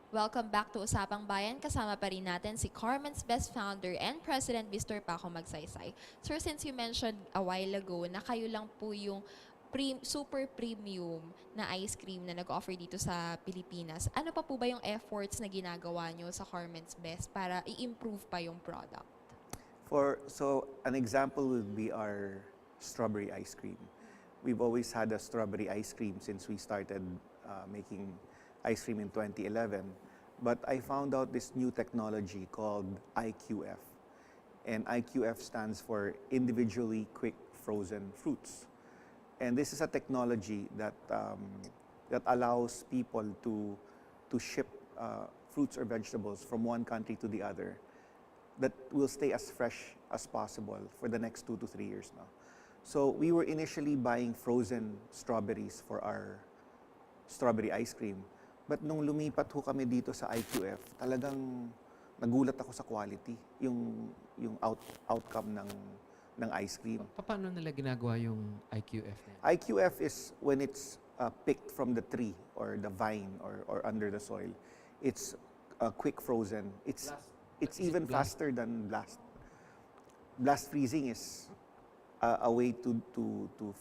Welcome back to Usapang Bayan. Kasama pa rin natin si Carmen's Best Founder and President, Mr. Paco Magsaysay. Sir, since you mentioned a while ago na kayo lang po yung super premium na ice cream na nag-offer dito sa Pilipinas, ano pa po ba yung efforts na ginagawa nyo sa Carmen's Best para i-improve pa yung product? So an example would be our strawberry ice cream. We've always had a strawberry ice cream since we started making ice cream in 2011. But I found out this new technology called IQF. And IQF stands for Individually Quick Frozen Fruits. And this is a technology that, that allows people to ship fruits or vegetables from one country to the other that will stay as fresh as possible for the next 2 to 3 years now. So we were initially buying frozen strawberries for our strawberry ice cream. But nung lumipat ho kami dito sa IQF, talagang nagulat ako sa quality, yung outcome ng ice cream. Paano nila ginagawa yung IQF na yun? IQF is when it's picked from the tree or the vine or under the soil. It's quick frozen. It's even faster than blast. Blast freezing is a way to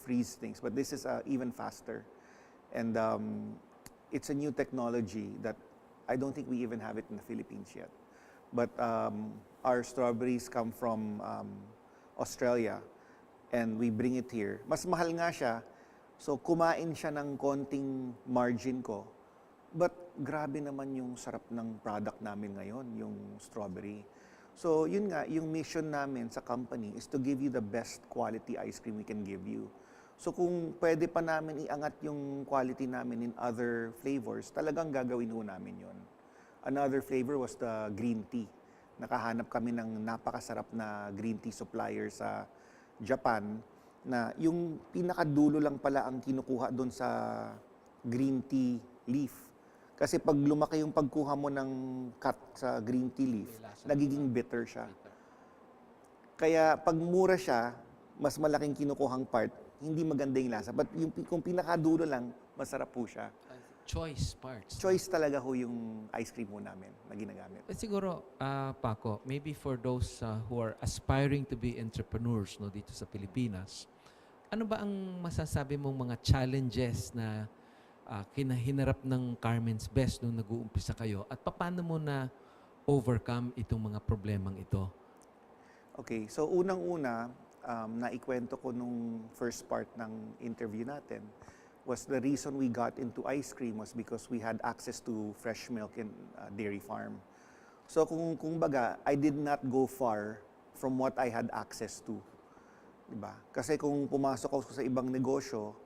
freeze things, but this is even faster. And it's a new technology that I don't think we even have it in the Philippines yet. But our strawberries come from Australia and we bring it here. Mas mahal nga siya, so kumain siya ng konting margin ko. But grabe naman yung sarap ng product namin ngayon, yung strawberry. So yun nga, yung mission namin sa company is to give you the best quality ice cream we can give you. So kung pwede pa namin iangat yung quality namin in other flavors, talagang gagawin ho namin yun. Another flavor was the green tea. Nakahanap kami ng napakasarap na green tea supplier sa Japan na yung pinakadulo lang pala ang kinukuha doon sa green tea leaf. Kasi pag lumaki yung pagkuha mo ng cut sa green tea leaf, nagiging bitter siya. Kaya pag mura siya, mas malaking kinukuhang part, hindi maganda yung lasa. But yung, kung pinakadulo lang, masarap po siya. Choice parts. Choice talaga ho yung ice cream mo namin na ginagamit. Siguro, Paco, maybe for those who are aspiring to be entrepreneurs no, dito sa Pilipinas, ano ba ang masasabi mong mga challenges na kinahinarap ng Carmen's Best nung nag-uumpisa kayo? At paano mo na overcome itong mga problemang ito? Okay, so unang-una, naikwento ko nung first part ng interview natin was the reason we got into ice cream was because we had access to fresh milk in dairy farm. So kung baga, I did not go far from what I had access to. Diba? Kasi kung pumasok ako sa ibang negosyo,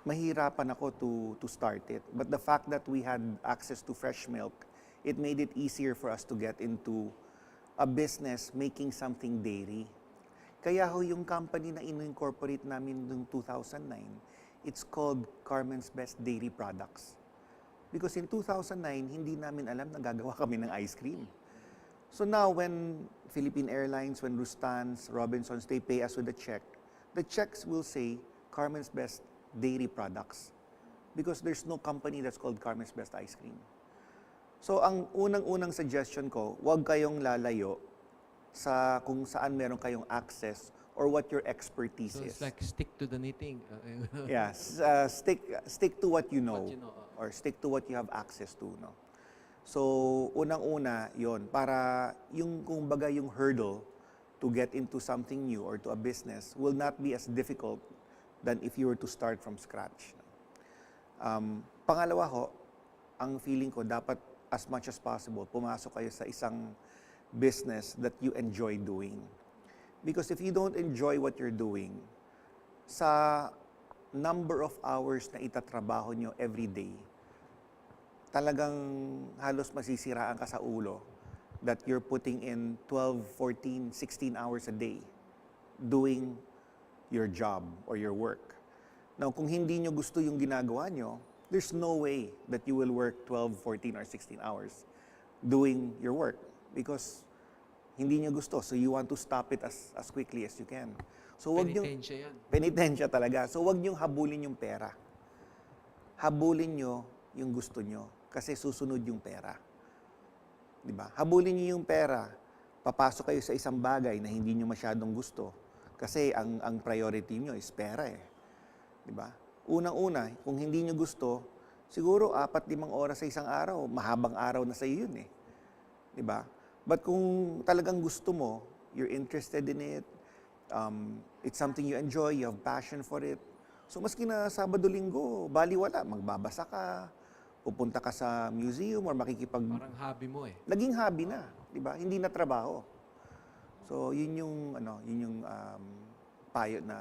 mahirapan ako to start it. But the fact that we had access to fresh milk, it made it easier for us to get into a business making something dairy. Kaya ho yung company na in-incorporate namin noong 2009, it's called Carmen's Best Dairy Products. Because in 2009, hindi namin alam na gagawa kami ng ice cream. So now when Philippine Airlines, when Rustan's, Robinsons, they pay us with a check, the checks will say Carmen's Best Dairy Products. Because there's no company that's called Carmen's Best Ice Cream. So ang unang-unang suggestion ko, huwag kayong lalayo sa kung saan meron kayong access or what your expertise So is. it's like stick to the knitting. Yes, stick to what you know, or stick to what you have access to, no. So unang-una 'yon para yung kumbaga yung hurdle to get into something new or to a business will not be as difficult than if you were to start from scratch. Pangalawa ho, ang feeling ko dapat as much as possible pumasok kayo sa isang business that you enjoy doing. Because if you don't enjoy what you're doing, sa number of hours na itatrabaho nyo every day, talagang halos masisiraan ka sa ulo that you're putting in 12, 14, 16 hours a day doing your job or your work. Now, kung hindi nyo gusto yung ginagawa nyo, there's no way that you will work 12, 14, or 16 hours doing your work because hindi nyo gusto. So you want to stop it as quickly as you can. So wag nyo, Penitensya yan. penitensya talaga. So wag nyo habulin yung pera. Habulin nyo yung gusto nyo. kasi susunod yung pera. Di ba? Habulin niyo yung pera, papasok kayo sa isang bagay na hindi niyo masyadong gusto kasi ang priority niyo is pera eh. Di ba? Unang-una, kung hindi niyo gusto, siguro 4-5 oras sa isang araw, mahabang araw na sa iyo yun eh. Di ba? But kung talagang gusto mo, you're interested in it, it's something you enjoy, you have passion for it. So maski na Sabado-Linggo, baliwala, magbabasa ka, pupunta ka sa museum or Parang hobby mo eh. naging hobby na, 'di ba? Hindi na trabaho. So yun yung payo na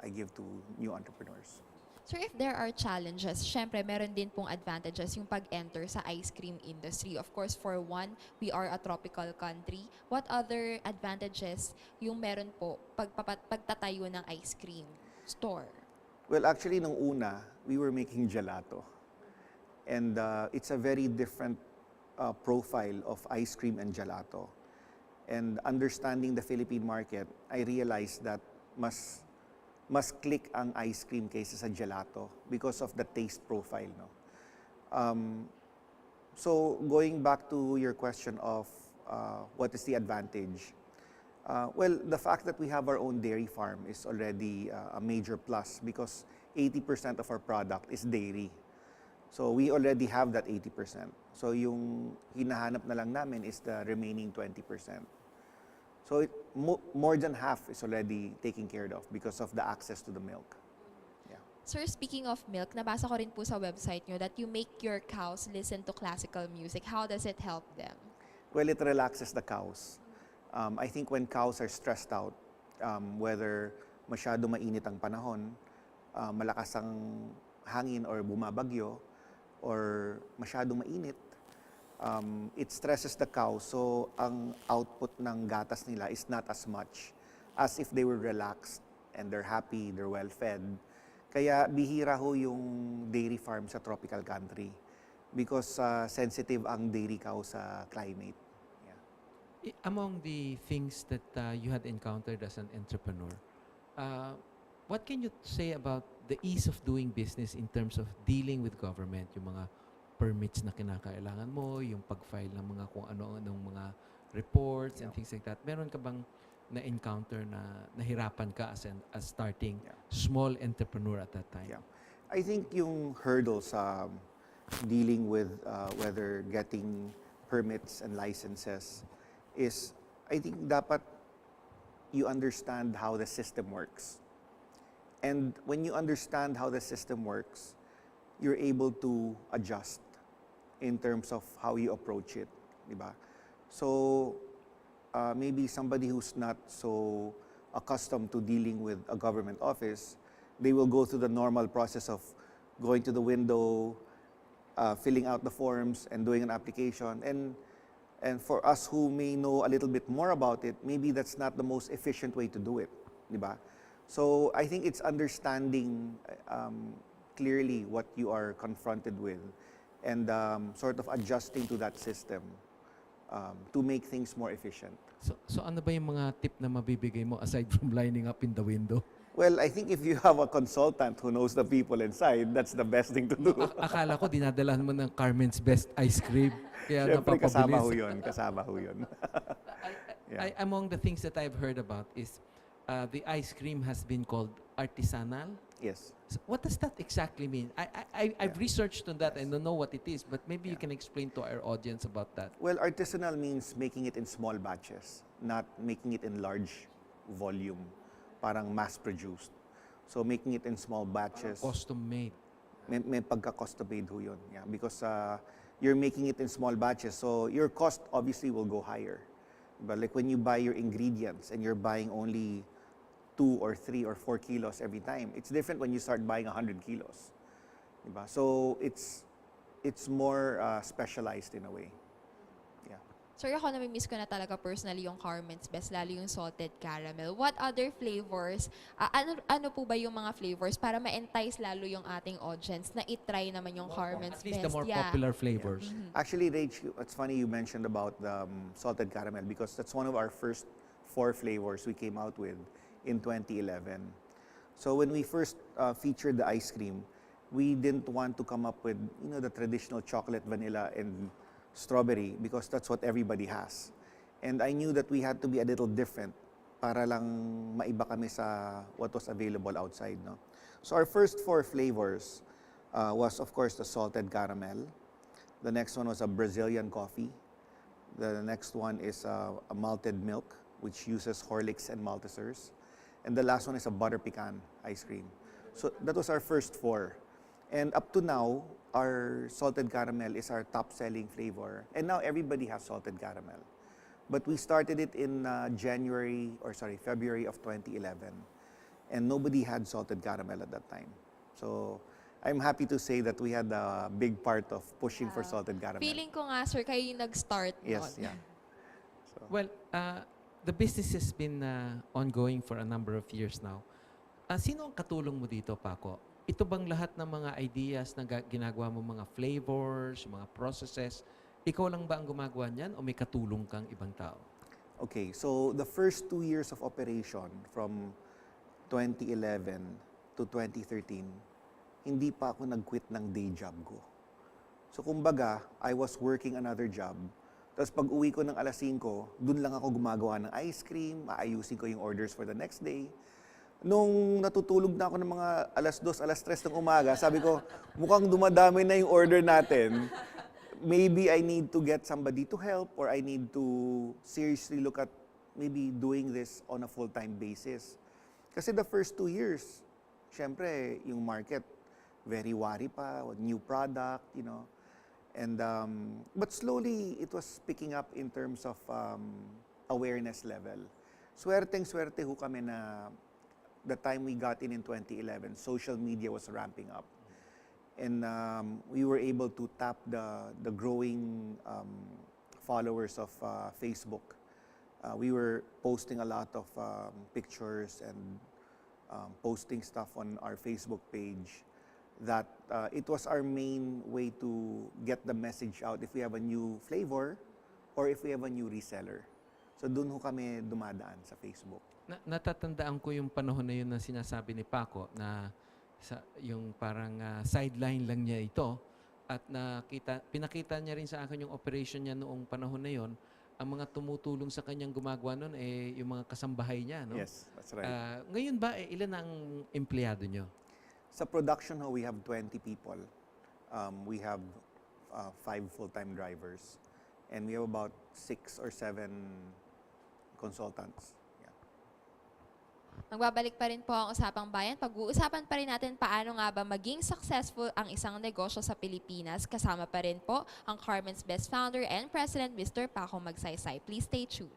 I give to new entrepreneurs. Sir, if there are challenges, syempre meron din pong advantages yung pag-enter sa ice cream industry. Of course, for one, we are a tropical country. What other advantages yung meron po pagtatayo ng ice cream store? Well, actually nung una, we were making gelato. And it's a very different profile of ice cream and gelato. And understanding the Philippine market, I realized that mas click ang ice cream kaysa sa gelato because of the taste profile, no? So going back to your question of what is the advantage? Well, the fact that we have our own dairy farm is already a major plus because 80% of our product is dairy. So we already have that 80%. So yung hinahanap na lang namin is the remaining 20%. So more than half is already taken care of because of the access to the milk. Yeah. Sir, speaking of milk, nabasa ko rin po sa website nyo that you make your cows listen to classical music. How does it help them? Well, it relaxes the cows. I think when cows are stressed out, whether masyado mainit ang panahon, malakas ang hangin or bumabagyo, or masyado mainit, it stresses the cow, so ang output ng gatas nila is not as much as if they were relaxed and they're happy, they're well fed. Kaya bihira ho yung dairy farm sa tropical country because sensitive ang dairy cow sa climate. Yeah. Among the things that you had encountered as an entrepreneur, what can you say about the ease of doing business in terms of dealing with government, yung mga permits na kinakailangan mo, yung pag-file ng mga kung ano-anong mga reports and things like that. Meron ka bang na-encounter na nahirapan ka as starting small entrepreneur at that time? Yeah. I think yung hurdles dealing with whether getting permits and licenses is, I think dapat you understand how the system works. And when you understand how the system works, you're able to adjust in terms of how you approach it, di ba? So, maybe somebody who's not so accustomed to dealing with a government office, they will go through the normal process of going to the window, filling out the forms, and doing an application. And for us who may know a little bit more about it, maybe that's not the most efficient way to do it, di ba? So, I think it's understanding clearly what you are confronted with and sort of adjusting to that system to make things more efficient. So ano ba yung mga tip na mabibigay mo aside from lining up in the window? Well, I think if you have a consultant who knows the people inside, that's the best thing to do. Akala ko dinadalahan mo ng Carmen's Best Ice Cream. Kaya Siyempre, kasama ho napapabilis. yun. Kasama ho yun. Yeah. Among the things that I've heard about is the ice cream has been called artisanal. Yes. So what does that exactly mean? I've researched on that. I don't know what it is, but maybe you can explain to our audience about that. Well, artisanal means making it in small batches, not making it in large volume, parang mass-produced. So making it in small batches. Custom made. May pagka-custom made ho yun. Yeah, because you're making it in small batches, so your cost obviously will go higher. But like when you buy your ingredients and you're buying only 2 or 3 or 4 kilos every time, it's different when you start buying 100 kilos. Diba? So it's more specialized in a way. Yeah. Sir, ako namimiss ko na talaga personally yung Carmen's Best, lalo yung salted caramel. What other flavors, ano po ba yung mga flavors para ma-entice lalo yung ating audience na itry naman yung Carmen's At least Best? the more popular flavors. Actually, Rach, it's funny you mentioned about the salted caramel because that's one of our first 4 flavors we came out with in 2011. So when we first featured the ice cream, we didn't want to come up with, you know, the traditional chocolate, vanilla, and strawberry because that's what everybody has. And I knew that we had to be a little different para lang maiba kami sa what was available outside, no? So our first 4 flavors was, of course, the salted caramel. The next one was a Brazilian coffee. The next one is a malted milk, which uses Horlicks and Maltesers. And the last one is a butter pecan ice cream. So that was our first 4. And up to now, our salted caramel is our top-selling flavor. And now everybody has salted caramel. But we started it in February of 2011. And nobody had salted caramel at that time. So I'm happy to say that we had a big part of pushing for salted caramel. Feeling ko nga, sir, kayo yung nag-start Yes, nun. yeah. So, Well, the business has been ongoing for a number of years now. Sino ang katulong mo dito, Paco? Ito bang lahat ng mga ideas na ginagawa mo, mga flavors, mga processes, ikaw lang ba ang gumagawa niyan o may katulong kang ibang tao? okay, so the first 2 years of operation from 2011 to 2013, hindi pa ako nag-quit ng day job ko. So kumbaga, I was working another job. Tapos pag uwi ko ng alas 5, dun lang ako gumagawa ng ice cream, aayusin ko yung orders for the next day. Nung natutulog na ako ng mga alas 2, alas 3 ng umaga, sabi ko, mukhang dumadami na yung order natin. Maybe I need to get somebody to help or I need to seriously look at maybe doing this on a full-time basis. Kasi the first 2 years, syempre, yung market, very wary pa, new product, you know. And, but slowly, it was picking up in terms of awareness level. Swerteng-swerte ho kami na the time we got in 2011, social media was ramping up. And we were able to tap the growing followers of Facebook. We were posting a lot of pictures and posting stuff on our Facebook page that it was our main way to get the message out if we have a new flavor or if we have a new reseller. So doon ho kami dumadaan sa Facebook. Natatandaan ko yung panahon na yun na sinasabi ni Paco na yung parang sideline lang niya ito at pinakita niya rin sa akin yung operation niya noong panahon na yon. Ang mga tumutulong sa kanyang gumagawa nun yung mga kasambahay niya, no? Yes, that's right. Ngayon ba ilan ang empleyado niyo? Sa production ho, we have 20 people. We have 5 full-time drivers. And we have about 6 or 7 consultants. Yeah. Magbabalik pa rin po ang Usapang Bayan. Pag-uusapan pa rin natin paano nga ba maging successful ang isang negosyo sa Pilipinas. Kasama pa rin po ang Carmen's Best Founder and President, Mr. Paco Magsaysay. Please stay tuned.